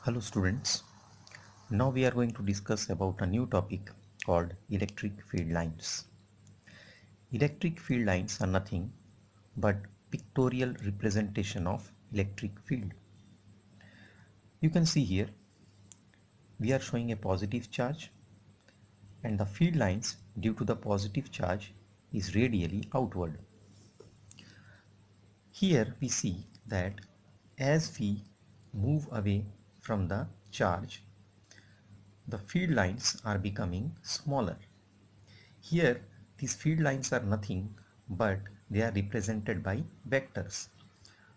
Hello students, now we are going to discuss about a new topic called electric field lines. Electric field lines are nothing but pictorial representation of electric field. You can see here we are showing a positive charge and the field lines due to the positive charge is radially outward. Here we see that as we move away from the charge, the field lines are becoming smaller. Here these field lines are nothing but they are represented by vectors.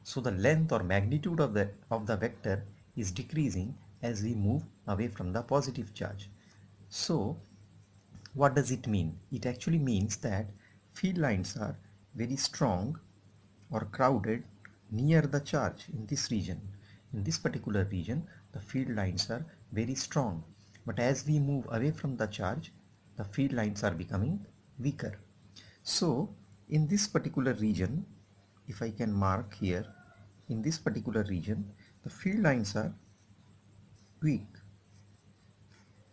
So the length or magnitude of the vector is decreasing as we move away from the positive charge. So what does it mean? It actually means that field lines are very strong or crowded near the charge in this region. In this particular region, the field lines are very strong. But as we move away from the charge, the field lines are becoming weaker. So, in this particular region, if I can mark here, in this particular region, the field lines are weak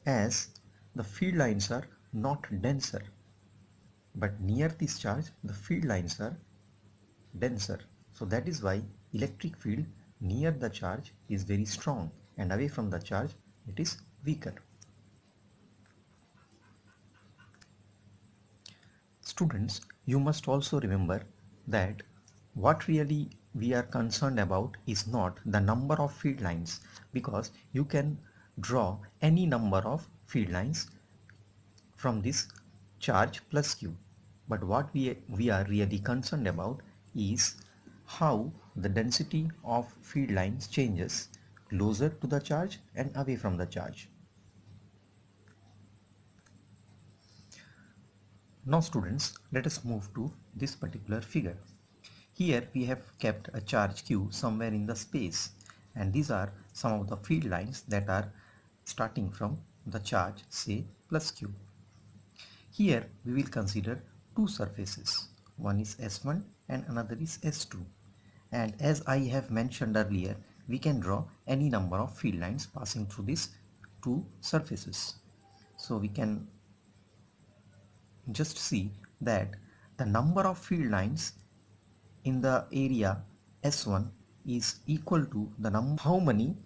as the field lines are not denser. But near this charge, the field lines are denser. So that is why electric field near the charge is very strong and away from the charge it is weaker. Students, you must also remember that what really we are concerned about is not the number of field lines, because you can draw any number of field lines from this charge plus q. But what we are really concerned about is how the density of field lines changes closer to the charge and away from the charge. Now students, let us move to this particular figure. Here we have kept a charge q somewhere in the space, and these are some of the field lines that are starting from the charge, say plus q. Here we will consider two surfaces. One is S1 and another is S2. And as I have mentioned earlier, we can draw any number of field lines passing through these two surfaces. So we can just see that the number of field lines in the area S1 is equal to the number how many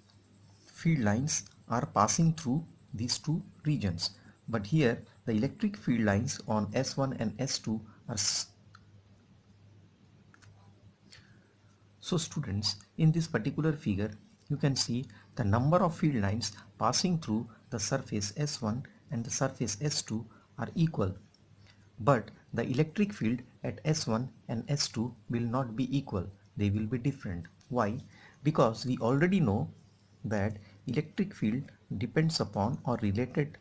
field lines are passing through these two regions. But here the electric field lines on S1 and S2 are so students, in this particular figure you can see the number of field lines passing through the surface S1 and the surface S2 are equal, but the electric field at S1 and S2 will not be equal, they will be different. Why? Because we already know that electric field depends upon or related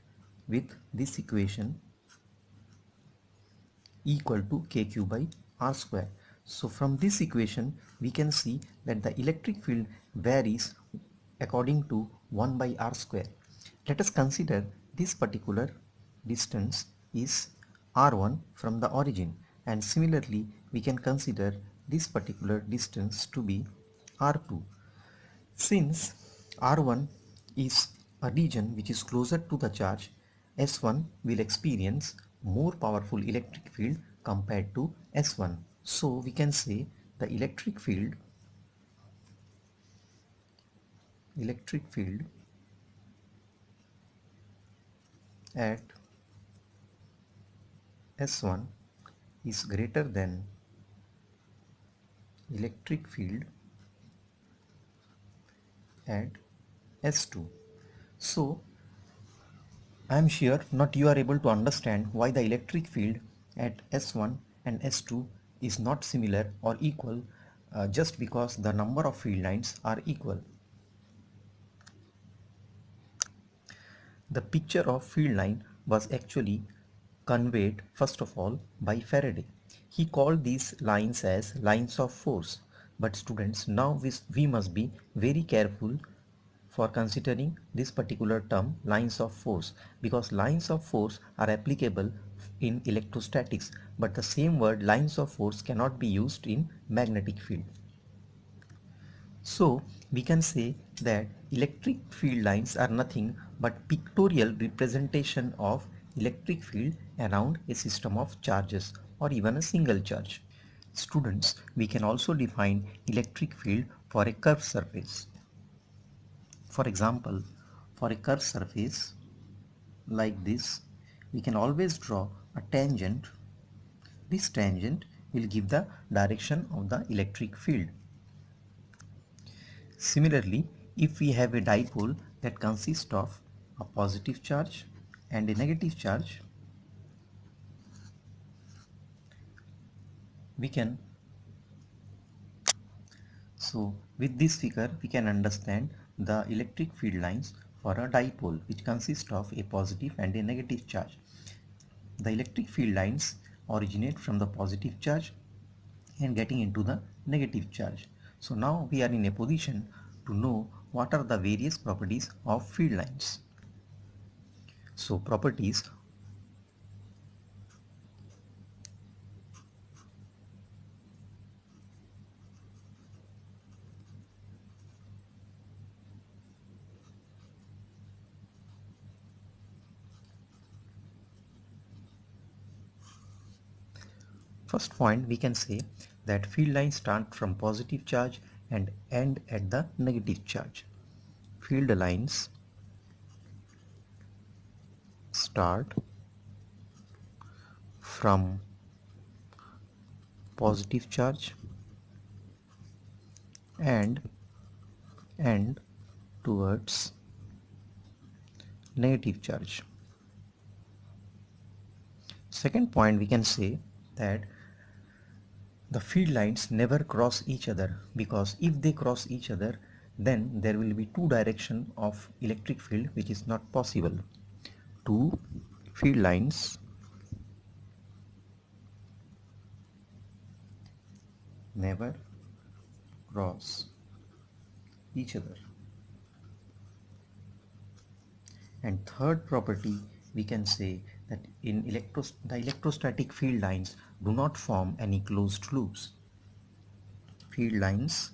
with this equation equal to kq by r square. So from this equation we can see that the electric field varies according to 1 by r square. Let us consider this particular distance is r1 from the origin, and similarly we can consider this particular distance to be r2. Since r1 is a region which is closer to the charge, S1 will experience more powerful electric field compared to S1. So we can say the electric field at S1 is greater than electric field at S2. So I am sure not you are able to understand why the electric field at S1 and S2 is not similar or equal just because the number of field lines are equal. The picture of field line was actually conveyed first of all by Faraday. He called these lines as lines of force. But students, now we must be very careful for considering this particular term lines of force, because lines of force are applicable in electrostatics, but the same word lines of force cannot be used in magnetic field. So we can say that Electric field lines are nothing but pictorial representation of electric field around a system of charges or even a single charge. Students, we can also define electric field for a curved surface. For example, for a curved surface like this, we can always draw a tangent. This tangent will give the direction of the electric field. Similarly, if we have a dipole that consists of a positive charge and a negative charge, we can, so with this figure we can understand the electric field lines for a dipole which consists of a positive and a negative charge. The electric field lines originate from the positive charge and getting into the negative charge. So now we are in a position to know what are the various properties of field lines. So properties. First point, we can say that field lines start from positive charge and end at the negative charge. Field lines start from positive charge and end towards negative charge. Second point, we can say that the field lines never cross each other, because if they cross each other, then there will be two directions of electric field, which is not possible. Two field lines never cross each other. And third property, we can say that in the electrostatic field lines do not form any closed loops. Field lines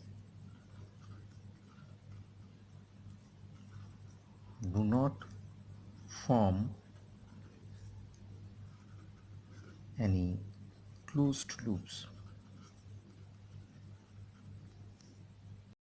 do not form any closed loops.